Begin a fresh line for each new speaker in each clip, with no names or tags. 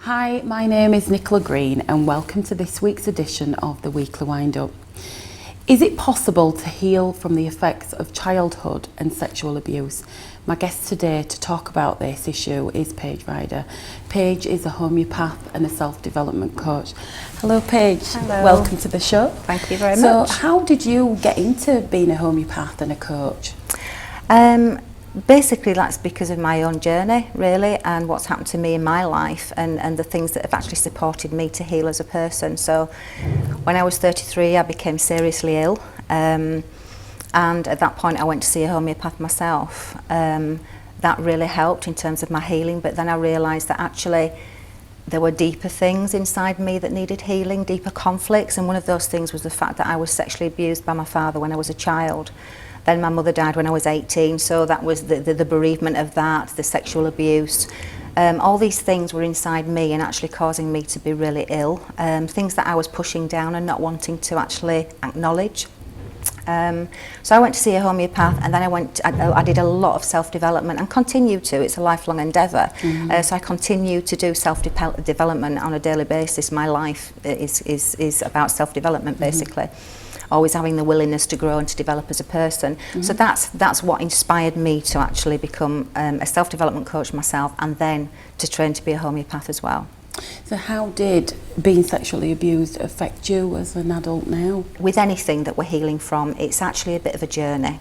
Hi, my name is Nicola Green and welcome to this week's edition of the Weekly Wind-Up. Is it possible to heal from the effects of childhood and sexual abuse? My guest today to talk about this issue is Payge Ryder. Payge is a homeopath and a self-development coach. Hello Payge.
Hello.
Welcome to the show.
Thank you very
So
much.
how did you get into being a homeopath and a coach?
Basically that's because of my own journey really, and what's happened to me in my life, and the things that have actually supported me to heal as a person. So when I was 33 I became seriously ill, and at that point I went to see a homeopath myself. That really helped in terms of my healing, but then I realised that actually there were deeper things inside me that needed healing, deeper conflicts, and one of those things was the fact that I was sexually abused by my father when I was a child. Then my mother died when I was 18, so that was the bereavement of that, the sexual abuse. All these things were inside me and actually causing me to be really ill. Things that I was pushing down and not wanting to actually acknowledge. So I went to see a homeopath, and then I did a lot of self-development and continue to. It's a lifelong endeavour. So I continue to do self-development on a daily basis. My life is about self-development basically. Always having the willingness to grow and to develop as a person. So that's what inspired me to actually become a self-development coach myself, and then to train to be a homeopath as well.
So how did being sexually abused affect you as an adult now?
With anything that we're healing from, it's actually a bit of a journey.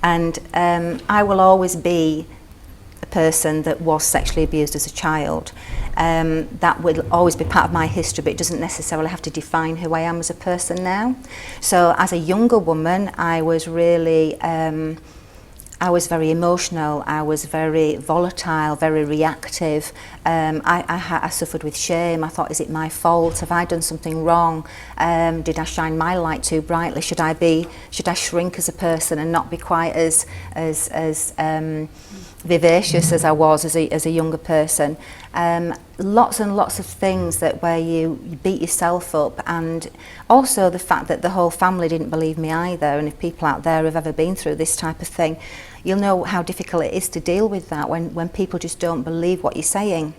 And I will always be a person that was sexually abused as a child. That will always be part of my history, but it doesn't necessarily have to define who I am as a person now. So as a younger woman, I was really, I was very emotional, I was very volatile, very reactive. I suffered with shame. I thought, is it my fault? Have I done something wrong? Did I shine my light too brightly? Should I shrink as a person and not be quite as vivacious as I was as a younger person? Lots and lots of things where you beat yourself up, and also the fact that the whole family didn't believe me either. And if people out there have ever been through this type of thing, you'll know how difficult it is to deal with that when people just don't believe what you're saying.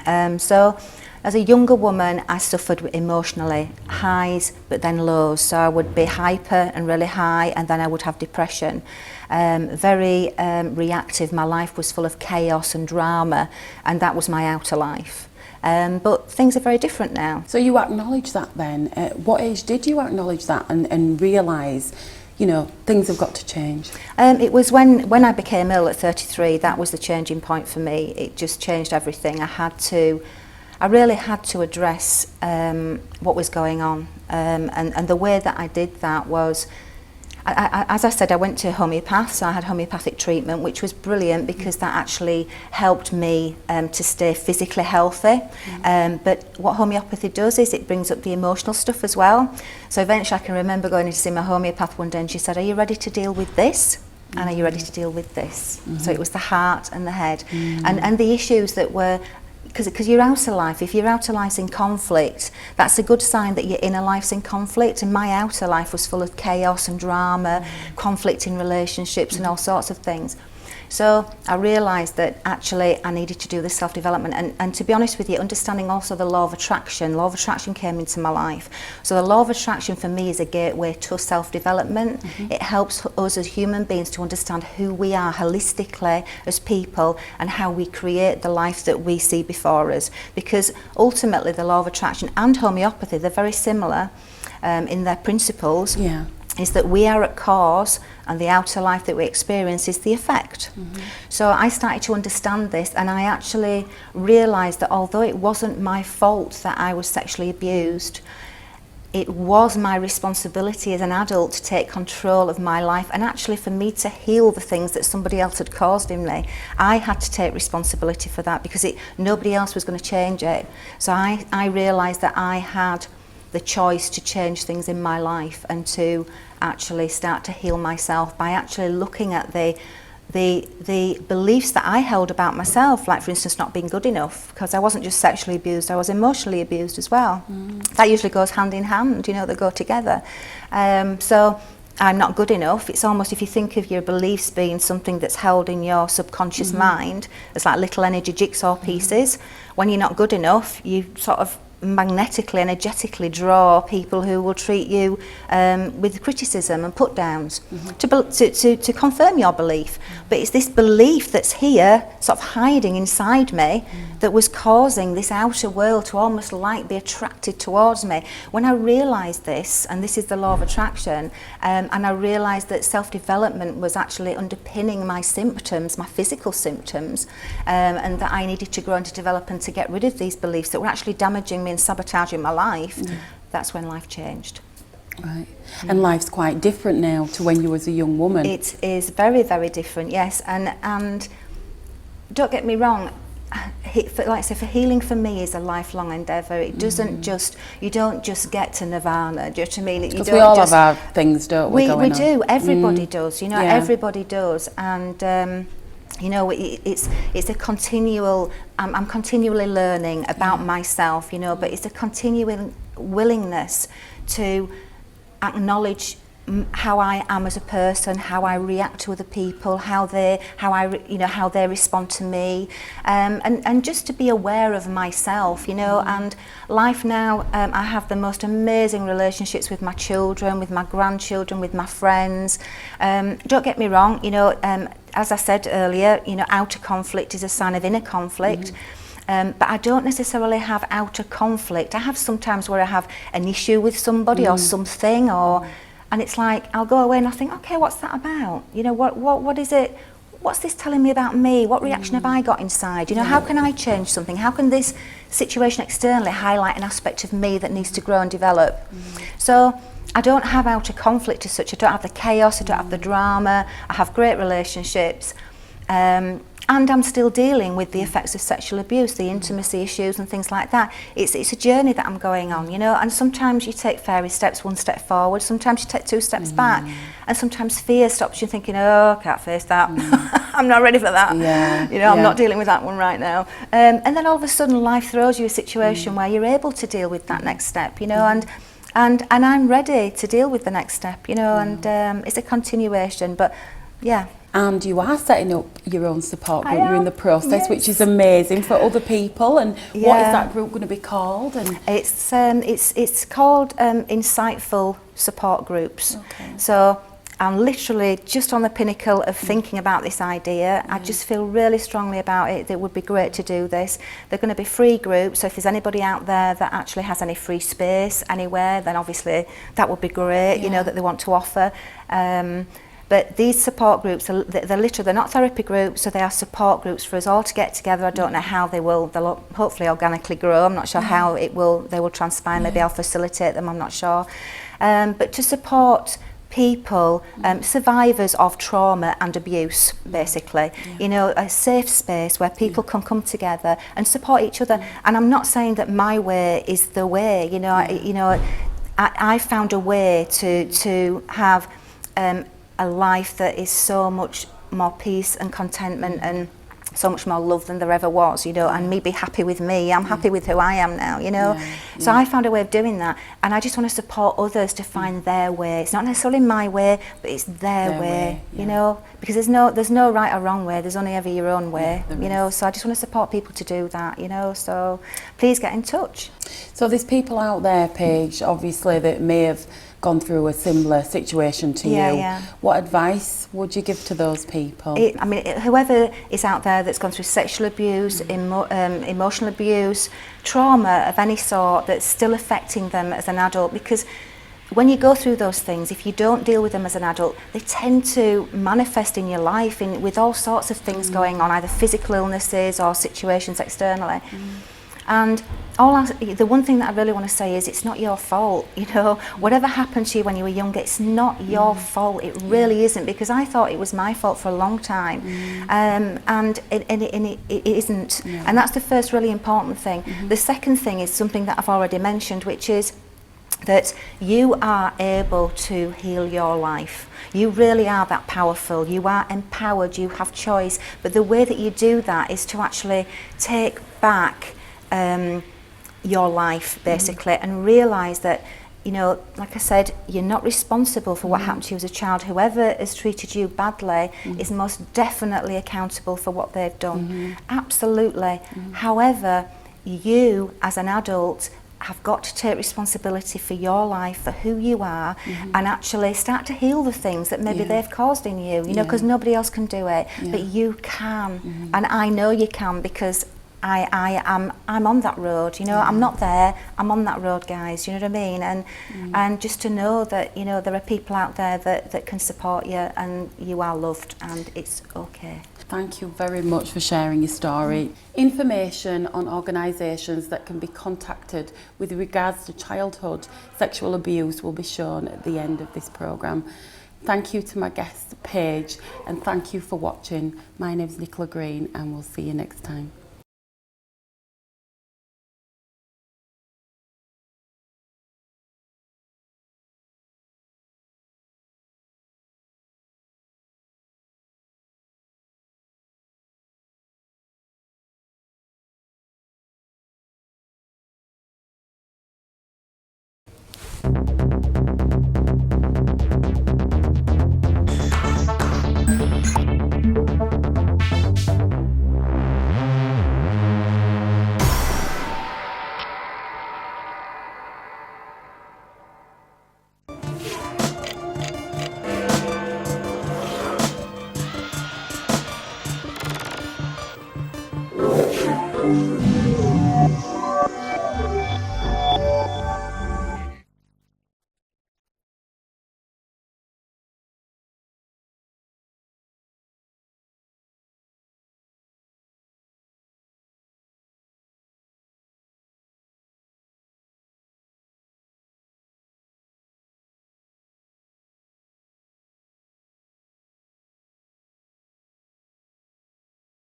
So as a younger woman, I suffered emotionally, highs but then lows. So I would be hyper and really high, and then I would have depression. Very reactive. My life was full of chaos and drama, and that was my outer life. But things are very different now.
So you acknowledge that then. At what age did you acknowledge that and realise, you know, things have got to change?
It was when I became ill at 33, that was the changing point for me. It just changed everything. I really had to address what was going on, and the way that I did that was, as I said, I went to homeopath, so I had homeopathic treatment, which was brilliant because that actually helped me to stay physically healthy. But what homeopathy does is it brings up the emotional stuff as well. So eventually I can remember going in to see my homeopath one day, and she said, are you ready to deal with this? And are you ready to deal with this? So it was the heart and the head, and the issues that were, because your outer life, if your outer life's in conflict, that's a good sign that your inner life's in conflict. And my outer life was full of chaos and drama, conflict in relationships and all sorts of things. So I realised that actually I needed to do this self-development, and to be honest with you, understanding also the law of attraction. Law of attraction came into my life. So the law of attraction for me is a gateway to self-development. It helps us as human beings to understand who we are holistically as people, and how we create the life that we see before us. Because ultimately the law of attraction and homeopathy, they're very similar in their principles.
Yeah.
Is that we are at cause, and the outer life that we experience is the effect. So I started to understand this, and I actually realised that although it wasn't my fault that I was sexually abused, it was my responsibility as an adult to take control of my life, and actually for me to heal the things that somebody else had caused in me. I had to take responsibility for that, because nobody else was going to change it. So I realised that I had the choice to change things in my life, and to actually start to heal myself by actually looking at the beliefs that I held about myself, like for instance not being good enough, because I wasn't just sexually abused, I was emotionally abused as well. That usually goes hand in hand, you know, they go together. So I'm not good enough. It's almost, if you think of your beliefs being something that's held in your subconscious mind, it's like little energy jigsaw pieces. When you're not good enough, you sort of magnetically, energetically draw people who will treat you with criticism and put downs to confirm your belief. But it's this belief that's here, sort of hiding inside me, that was causing this outer world to almost like be attracted towards me. When I realised this, and this is the law of attraction, and I realised that self-development was actually underpinning my symptoms, my physical symptoms, and that I needed to grow and to develop and to get rid of these beliefs that were actually damaging me and sabotaging my life, that's when life changed.
Right. And life's quite different now to when you was a young woman.
It is very, very different, yes. And don't get me wrong, like I say, for healing for me is a lifelong endeavour. It doesn't just, you don't just get to nirvana, do you know what I mean?
Because we all have our things, don't we, going
we
on?
do, everybody does, you know, everybody does. And you know, it's a continual, I'm continually learning about myself, you know, but it's a continual willingness to acknowledge how I am as a person, how I react to other people, how they respond to me, and just to be aware of myself, you know. And life now, I have the most amazing relationships with my children, with my grandchildren, with my friends. Don't get me wrong, you know, as I said earlier, you know, outer conflict is a sign of inner conflict. But I don't necessarily have outer conflict. I have sometimes where I have an issue with somebody or something, and it's like I'll go away and I think, okay, what's that about? You know, what is it? What's this telling me about me? What reaction have I got inside? You know, how can I change something? How can this situation externally highlight an aspect of me that needs to grow and develop? So I don't have outer conflict as such. I don't have the chaos, I don't have the drama. I have great relationships. And I'm still dealing with the effects of sexual abuse, the intimacy issues and things like that. It's a journey that I'm going on, you know, and sometimes you take fairy steps, one step forward, sometimes you take two steps back, and sometimes fear stops you thinking, oh, I can't face that, I'm not ready for that, you know, I'm not dealing with that one right now. And then all of a sudden life throws you a situation where you're able to deal with that next step, you know, and I'm ready to deal with the next step, you know, and it's a continuation, but yeah.
And you are setting up your own support group. You're in the process, which is amazing for other people. And what is that group going to be called? And
it's called Insightful Support Groups. Okay. So I'm literally just on the pinnacle of thinking about this idea. I just feel really strongly about it. It would be great to do this. They're going to be free groups. So if there's anybody out there that actually has any free space anywhere, then obviously that would be great. You know, that they want to offer. But these support groups, they're not therapy groups, so they are support groups for us all to get together. I don't know how they'll hopefully organically grow. I'm not sure how they will transpire. Maybe I'll facilitate them, I'm not sure. But to support people, survivors of trauma and abuse, basically. You know, a safe space where people can come together and support each other. And I'm not saying that my way is the way, you know, I found a way to have a life that is so much more peace and contentment and so much more love than there ever was, you know, and me be happy with me. I'm happy with who I am now, you know. So I found a way of doing that, and I just want to support others to find their way. It's not necessarily my way, but it's their way, you know, because there's no right or wrong way. There's only ever your own way, you know. So I just want to support people to do that, you know. So please get in touch.
So there's people out there, Paige, obviously, that may have gone through a similar situation to you. What advice would you give to those people?
Whoever is out there that's gone through sexual abuse, emotional abuse, trauma of any sort that's still affecting them as an adult, because when you go through those things, if you don't deal with them as an adult, they tend to manifest in your life with all sorts of things going on, either physical illnesses or situations externally. And the one thing that I really want to say is it's not your fault, you know. Whatever happened to you when you were younger, it's not your fault. It really isn't, because I thought it was my fault for a long time, and it isn't. And that's the first really important thing. The second thing is something that I've already mentioned, which is that you are able to heal your life. You really are that powerful. You are empowered. You have choice. But the way that you do that is to actually take back your life, basically, and realise that you know, like I said, you're not responsible for what happened to you as a child. Whoever has treated you badly is most definitely accountable for what they've done. Absolutely. However, you as an adult have got to take responsibility for your life, for who you are, and actually start to heal the things that maybe they've caused in you, you know, because nobody else can do it, but you can. And I know you can, because I'm on that road, you know. I'm not there, I'm on that road, guys, you know what I mean? And just to know that, you know, there are people out there that can support you, and you are loved, and it's okay.
Thank you very much for sharing your story. Information on organisations that can be contacted with regards to childhood sexual abuse will be shown at the end of this programme. Thank you to my guest Payge, and thank you for watching. My name's Nicola Green, and we'll see you next time.